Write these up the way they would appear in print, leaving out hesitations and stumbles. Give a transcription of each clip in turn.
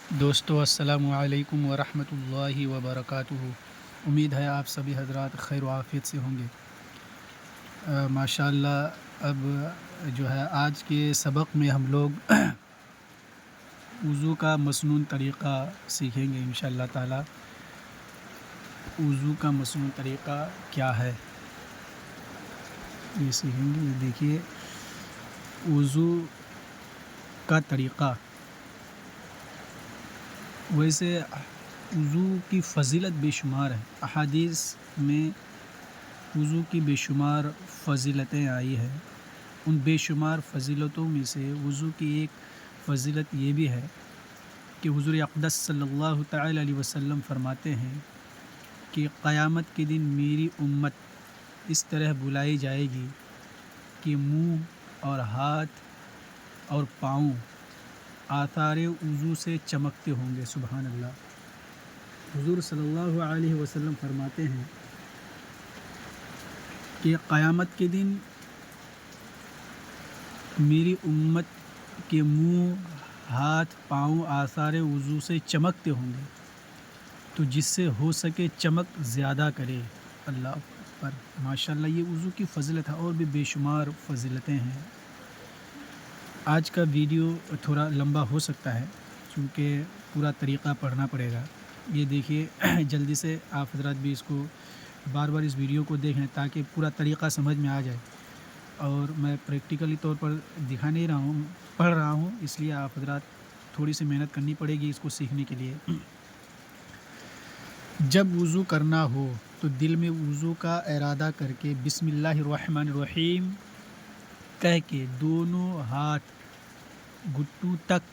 دوستو السلام علیکم ورحمۃ اللہ وبرکاتہ۔ امید ہے آپ سبھی حضرات خیر و عافیت سے ہوں گے۔ ماشاء اللہ اب جو ہے آج کے سبق میں ہم لوگ وضو کا مسنون طریقہ سیکھیں گے انشاءاللہ تعالی۔ وضو کا مسنون طریقہ کیا ہے یہ سیکھیں گے۔ یہ دیکھیے وضو کا طریقہ، ویسے وضو کی فضیلت بے شمار ہے، احادیث میں وضو کی بے شمار فضیلتیں آئی ہیں۔ ان بے شمار فضیلتوں میں سے وضو کی ایک فضیلت یہ بھی ہے کہ حضور اقدس صلی اللہ تعالی علیہ وسلم فرماتے ہیں کہ قیامت کے دن میری امت اس طرح بلائی جائے گی کہ منہ اور ہاتھ اور پاؤں آثار وضو سے چمکتے ہوں گے۔ سبحان اللہ۔ حضور صلی اللہ علیہ وسلم فرماتے ہیں کہ قیامت کے دن میری امت کے منہ، ہاتھ، پاؤں آثار وضو سے چمکتے ہوں گے، تو جس سے ہو سکے چمک زیادہ کرے۔ اللہ پر ماشاءاللہ یہ وضو کی فضیلت ہے، اور بھی بے شمار فضیلتیں ہیں۔ آج کا ویڈیو تھوڑا لمبا ہو سکتا ہے چونکہ پورا طریقہ پڑھنا پڑے گا۔ یہ دیکھیے جلدی سے آپ حضرات بھی اس کو بار بار اس ویڈیو کو دیکھیں تاکہ پورا طریقہ سمجھ میں آ جائے، اور میں پریکٹیکلی طور پر دکھا نہیں رہا ہوں، پڑھ رہا ہوں، اس لیے آپ حضرات تھوڑی سی محنت کرنی پڑے گی اس کو سیکھنے کے لیے۔ جب وضو کرنا ہو تو دل میں وضو کا ارادہ کر کے بسم اللہ الرحمن الرحیم کہہ کے دونوں ہاتھ گھٹوں تک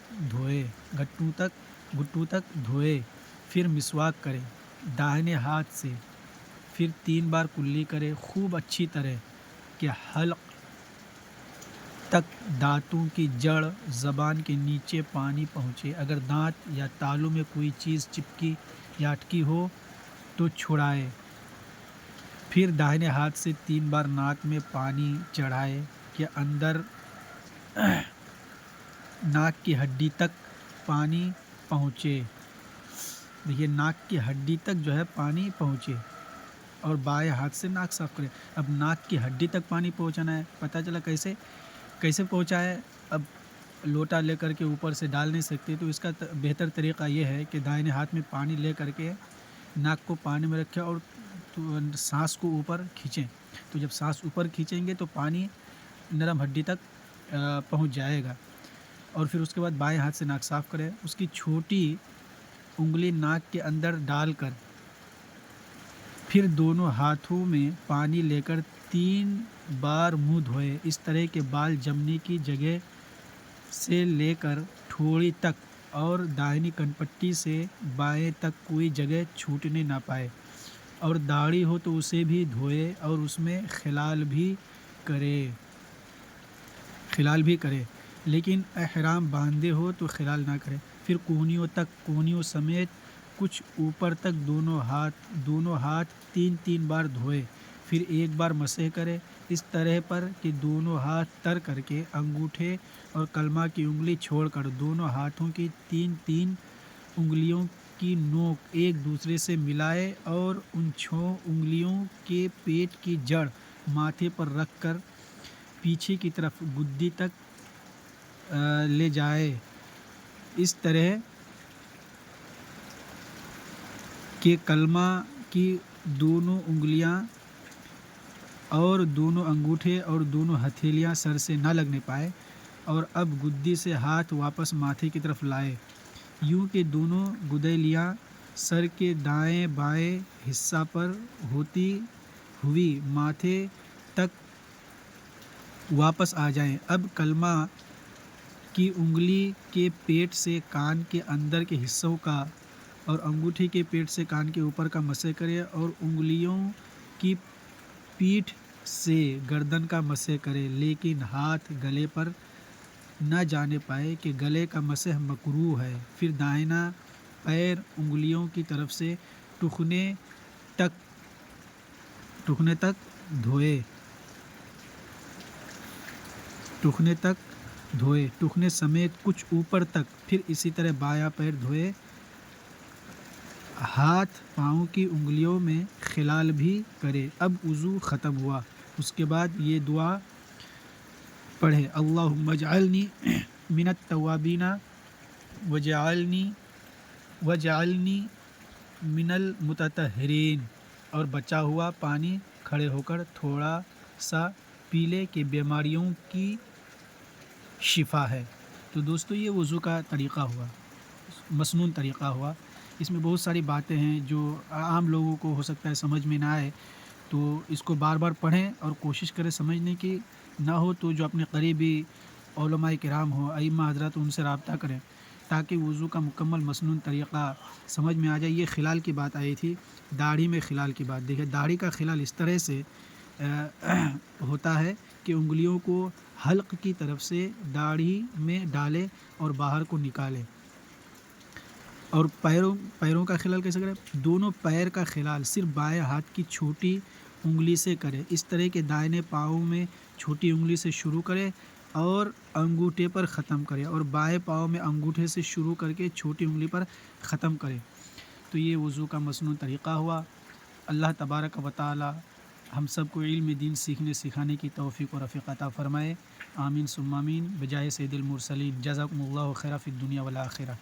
دھوئے، پھر مسواک کرے داہنے ہاتھ سے، پھر 3 بار کلی کرے خوب اچھی طرح کہ حلق تک دانتوں کی جڑ زبان کے نیچے پانی پہنچے۔ اگر دانت یا تالوں میں کوئی چیز چپکی یا اٹکی ہو تو چھڑائے، پھر داہنے ہاتھ سے 3 بار ناک میں پانی چڑھائے کہ اندر ناک کی ہڈی تک پانی پہنچے۔ دیکھیے ناک کی ہڈی تک جو ہے پانی پہنچے، اور بائیں ہاتھ سے ناک صاف کرے۔ اب ناک کی ہڈی تک پانی پہنچانا ہے، پتہ چلا کیسے پہنچا ہے۔ اب لوٹا لے کر کے اوپر سے ڈال نہیں سکتے، تو اس کا بہتر طریقہ یہ ہے کہ دائیں ہاتھ میں پانی لے کر کے ناک کو پانی میں رکھیں اور سانس کو اوپر کھینچیں۔ تو جب سانس اوپر کھینچیں گے تو پانی نرم ہڈی تک پہنچ جائے گا، اور پھر اس کے بعد بائیں ہاتھ سے ناک صاف کریں۔ اس کی چھوٹی انگلی ناک کے اندر ڈال کر پھر دونوں ہاتھوں میں پانی لے کر 3 بار منہ دھوئے۔ اس طرح کے بال جمنے کی جگہ سے لے کر ٹھوڑی تک اور داہنی کنپٹی سے بائیں تک کوئی جگہ چھوٹنے نہ پائے، اور داڑھی ہو تو اسے بھی دھوئے اور اس میں خلال بھی کرے، لیکن احرام باندھے ہو تو خلال نہ کرے۔ پھر کونیوں سمیت کچھ اوپر تک دونوں ہاتھ 3 بار دھوئے، پھر 1 بار مسح کرے، اس طرح پر کہ دونوں ہاتھ تر کر کے انگوٹھے اور کلمہ کی انگلی چھوڑ کر دونوں ہاتھوں کی 3 انگلیوں کی نوک ایک دوسرے سے ملائے، اور ان 6 انگلیوں کے پیٹ کی جڑ ماتھے پر رکھ کر پیچھے کی طرف گدی تک لے جائے، اس طرح کہ کلمہ کی دونوں انگلیاں اور دونوں انگوٹھے اور دونوں ہتھیلیاں سر سے نہ لگنے پائے، اور اب گدی سے ہاتھ واپس ماتھے کی طرف لائے، یوں کہ دونوں گدیلیاں سر کے دائیں بائیں حصہ پر ہوتی ہوئی ماتھے تک واپس آ جائیں۔ اب کلمہ کی انگلی کے پیٹ سے کان کے اندر کے حصوں کا اور انگوٹھے کے پیٹ سے کان کے اوپر کا مسح کرے، اور انگلیوں کی پیٹھ سے گردن کا مسح کرے، لیکن ہاتھ گلے پر نہ جانے پائے کہ گلے کا مسح مکروہ ہے۔ پھر داہنا پیر انگلیوں کی طرف سے ٹخنے تک دھوئے ٹخنے سمیت کچھ اوپر تک، پھر اسی طرح بایاں پیر دھوئے، ہاتھ پاؤں کی انگلیوں میں خلال بھی کرے۔ اب وضو ختم ہوا، اس کے بعد یہ دعا پڑھے، اللہم اجعلنی من التوابین وجعلنی من المتطہرین، اور بچا ہوا پانی کھڑے ہو کر تھوڑا سا پی لے کہ بیماریوں کی شفا ہے۔ تو دوستو یہ وضو کا طریقہ ہوا، مسنون طریقہ ہوا۔ اس میں بہت ساری باتیں ہیں جو عام لوگوں کو ہو سکتا ہے سمجھ میں نہ آئے، تو اس کو بار بار پڑھیں اور کوشش کریں سمجھنے کی، نہ ہو تو جو اپنے قریبی علماء کرام ہو، ائمہ حضرات، ان سے رابطہ کریں تاکہ وضو کا مکمل مسنون طریقہ سمجھ میں آ جائے۔ یہ خلال کی بات آئی تھی، داڑھی میں خلال کی بات دیکھیں۔ داڑھی کا خلال اس طرح سے ہوتا ہے کہ انگلیوں کو حلق کی طرف سے داڑھی میں ڈالے اور باہر کو نکالے۔ اور پیروں کا خلال کیسے کرے؟ دونوں پیر کا خلال صرف بائیں ہاتھ کی چھوٹی انگلی سے کرے، اس طرح کے دائیں پاؤں میں چھوٹی انگلی سے شروع کرے اور انگوٹھے پر ختم کرے، اور بائیں پاؤں میں انگوٹھے سے شروع کر کے چھوٹی انگلی پر ختم کرے۔ تو یہ وضو کا مسنون طریقہ ہوا۔ اللہ تبارک و تعالی ہم سب کو علم دین سیکھنے سکھانے کی توفیق و رفیق عطا فرمائے، آمین ثم آمین، بجائے سید المرسلین، جزاکم اللہ خیر فی الدنیا والآخرہ۔